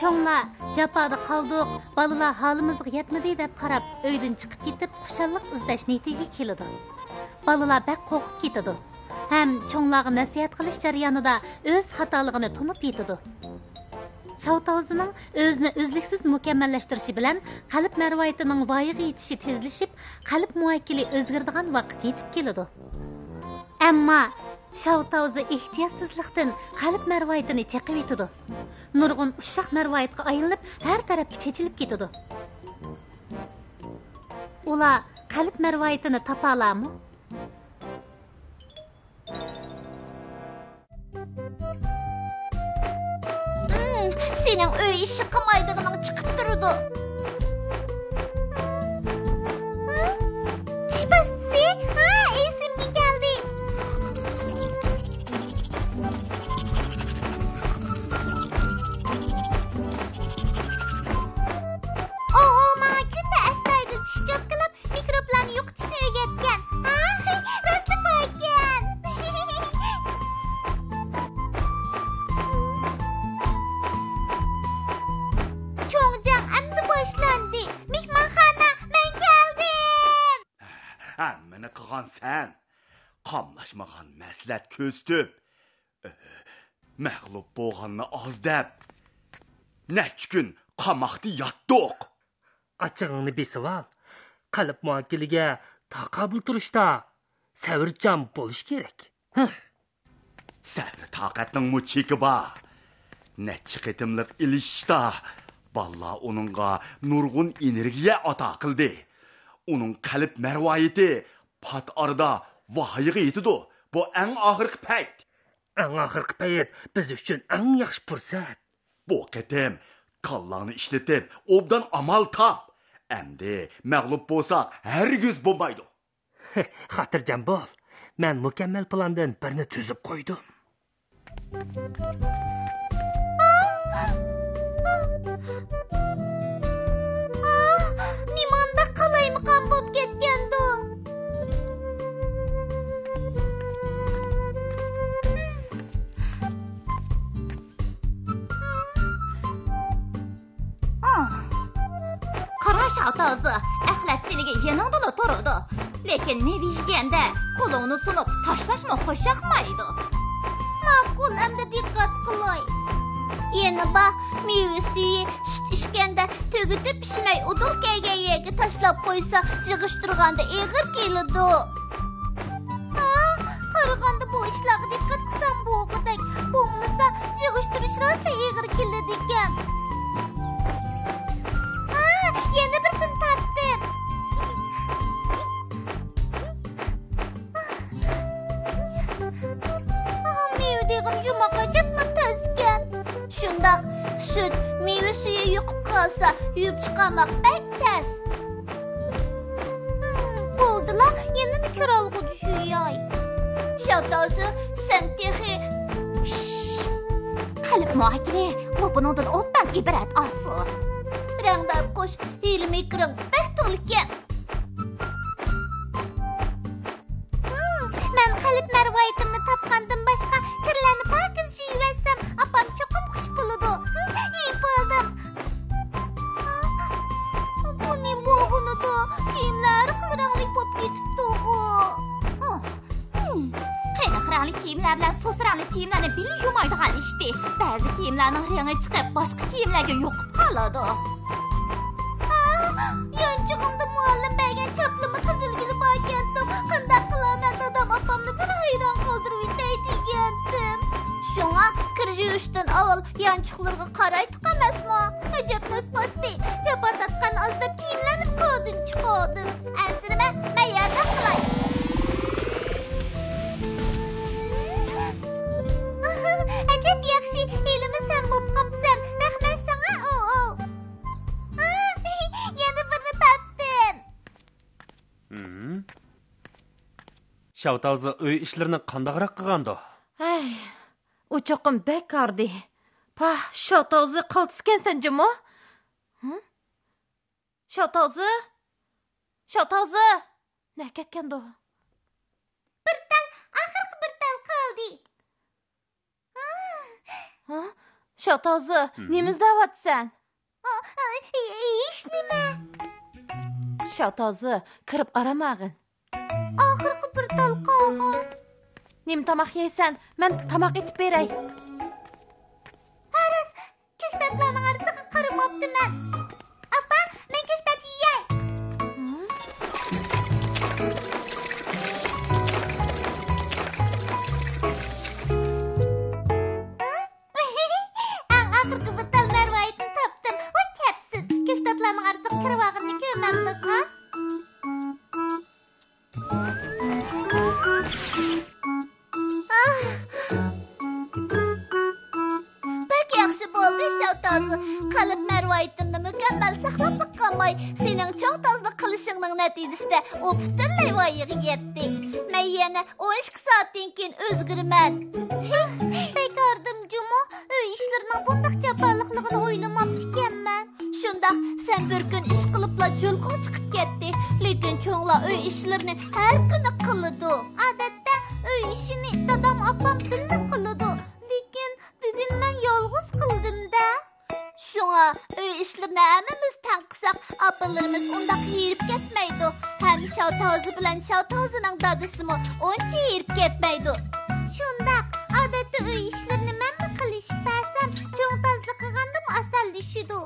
Çoğunlar japada qaldık, balalar halımızga yetmedi deb qarab, öydən chiqib ketib, xushallik izlash niyatiga keladi. Balalar bak qo'rqib ketadi. Ham cho'nglarga nasihat qilish jarayonida o'z xatoligini tunib yetadi. Şavtavzining o'zini uzluksiz mukammallashtirishi bilan qalb marvoyatining voyaga yetishi tezlashib, qalb muvakkili o'zgaradigan vaqt yetib keladi. Ammo Şavtavzi ehtiyotsizlikdan qalb marvoyatini chaqib yetadi. Nurg'un ushoq marvoyatga aylanib, har tarafga chechilib ketadi. Ular qalb marvoyatini topa olarmi? Senin öyle işi kamaydığının çıkıp durdu. Diş pastası? Ha, esimge geldi. Bana günde esnaydı diş çöpkılıp mikroplarını yok dişini öğretken. Nasıl bakın? Çoğuncan andı başlandı. Mihmanxana, ben geldim. Məni qıған sən, qamlaşmağan məslət köstüb, məğlub boğanını az dəb, nəç gün qamaqdı yatdıq. Açığını besival, qalb muakkiliga taqabul turishda savrchan bo'lish kerak. Səbr taqatning mu cheki bor. Neçə qitimliq ilishda Valla onunğa nurgun energiya ata qildi. Onun qalb marvoyati pat arada vahiga yetidi. Bu eng oxirgi payt. Eng oxirgi payt biz uchun eng yaxshi fursat. Bu qitim kallangni ishlatib, obdan amal top. Endi mag'lub bo'lsaq, hargiz bo'lmaydi. Xotirjam bo'l. Men mukammal plandan birini tuzib qo'ydim. Nimanda qalaymiqan bo'p ketgandim. Qara Şavtavzi, axlatchiliga yanadala turadi. Lekin ne deganda qo'lingni sunib tashlashmi xo'shaqmaydi. Ma'qul, endi diqqat qilay. Yana ba meva suyi sut ichganda tugitib pishmay udulkaga yerga tashlab qo'ysa, yig'ishtirganda eg'ir keladi. Qaraganda bu ishlarga diqqat qilsam bo'g'idek, bo'lmasa yig'ishtirish rosa eg'ir keladi ekan. Yana birsini topdim. Meva deg'im jumaqa jabma tasgan. Shundoq sut meva suyi yuqib qolsa, yuvib chiqarmoq tez. Bo'ldilar, yana kirolg'u tushuyay. Şavtavzi, sen texi qalb muakkili qo'pinodin o'tdan ibrat olsin. Rangdar qush ilmi kiring bak to'lgan. Men qalb marvoyatimni topgandan boshqa kirlarni pokiz yuvarsam, opam cho'qim xush bo'ladi. İyi bo'ldim. Bu ne bo'g'unidi? Kiyimlari qiranglik bo'lib ketibdi. Qiynoqrangli kiyimlar bilan so'srangli kiyimlarni bil yumaydigan ishdi. Ba'zi kiyimlarning rangi chiqib, boshqa kiyimlarga yo'qib qoladi. Yanchig'imda muallim bergan chaplimi qizilgili borgandim. Qanday qilaman dadam opamni bir hayron qoldirib yetay degandim. Shunga kir yuvishdan avval yanchiqlarga qaray tiqamasmi? Ajab nasbasti. Jabot atgan ozda kiyimlarni qo'ldan chiqardim. Asrima mayarda qilay. Ajab yaxshi ilmi sen bo'p qopsan. Rahmat sana. Yana birini topdim. Şavtavzi uy ishlarini qandaqroq qilgandi? U cho'qim bekordi. Pah, Şavtavzi qaltiskansan jimo? Şavtavzi? Şavtavzi? Ne ketgandi? Oxirgi bir tal qoldi. Şotozi, nima izlayapsan? Ish nima? Şotozi, kirib aramag'in. Oxirgi bir tal qog'oz. Nima tomoq yeysan? Men tomoq etib beray. Aras, kektatlarning arasiga qaramabdiman. Apa, men kektat yeyay. Ang oxirgi bir tal marvoyatni topdim. Voy kapsiz, kektatlarning arasiga kirib ko'rmamdiq, ha? Pek yaxshi bo'ldi, Shawtozi. Qalb marvoyatimni mukammal saqlab qolmay, sening cho'ng tozlik qilishingning natijasida u butunlay voyaga yetdi. Men yana 12 soatdan keyin o'zgiraman. Bekordim, Jumo. Uy ishlarining bunday jabonliqligini o'ylamabdi ekanman. Shunda sen bir kun ish qilibla yo'lga chiqib ketdi. Lekin cho'nglar uy ishlarini har kuni qiladi. Odatda uy ishini dadam opam birga qiladi. Lekin bugun men yolg'iz qildim-da. Shunga uy ishlarini hammamiz tan qilsak, opalarimiz undaq yirib ketmaydi. Ham Shawtozi bilan Shawtozining dadasimi uncha yirib ketmaydi. Shundaq, odatda uy ishlarini men qilishib bersam, cho'ng tozlik qilgandim asal tushidi.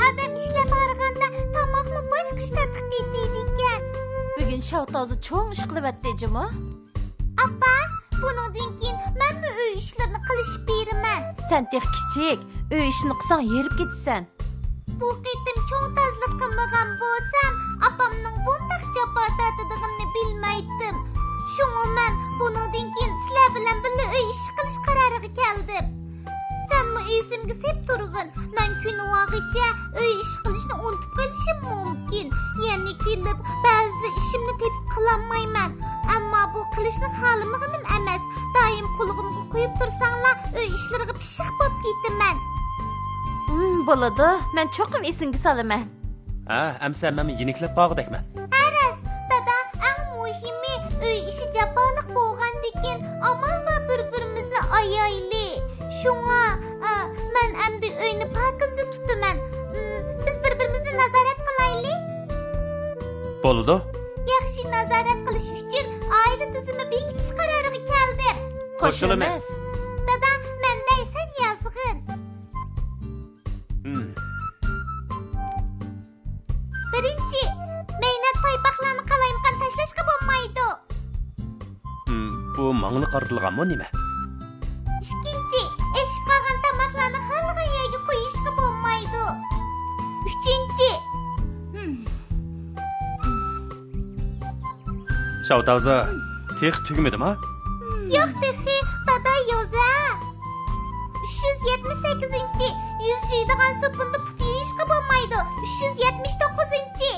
Adam ishlab borganda tomoqni boshqa taqdid ekan. Bugun Shawtozi cho'ng ish qilyapti, Jumo. Appa, buningdan keyin men uy ishlarini qilishib beraman. Sen tex kichik, uy ishini qilsang yerib ketasan. Bu qitim cho'ng tozlik qilmagan bo'lsam, opamning bunday jabbo tortadiganini bilmaydim. Shunga men buningdan keyin sizlar bilan birga uy ish qilish qaroriga keldim. Senmi esimga sep turg'in. Men kun vaqtgacha uy ish qilishni unutib qolishim mumkin. Yana kelib ba'zi ishimni tepib qilolmayman. Ammo bu qilishni xohlamaganim emas. Doim qo'lig'imga qo'yib tursanglar, uy ishlariga pishiq bo'lib ketaman. Bo'ladi. Men cho'qim esingga solaman. Ha, amsa men yeniklab qolg'idakman. Aras, dada, eng muhimi uy ishi jabonliq bo'lgandan amalda bir-birimizni ayayli. Shunga men endi uyni pokizda tutaman. Biz bir-birimizni nazorat qilayli. Bo'ldi. Yaxshi nazorat qilish uchun oila tuzumi bekitish qaroriga keldim. Qo'shilamiz. Dada, menday sen yozg'in. Birinchi, mehnat paypoqlarini qalayimqan tashlashga bo'lmaydi. Bu mangli qartilganmi nima? Ikkinchi, eshib qolgan tomoqlarni xalqqa yerga qo'yishga bo'lmaydi. Uchinchi, Shawtozi, tex tugmadimi? yo'q texi, dada yoza. 378-100 yeydigan so'pinda put yeyishga bo'lmaydi. 379-chi.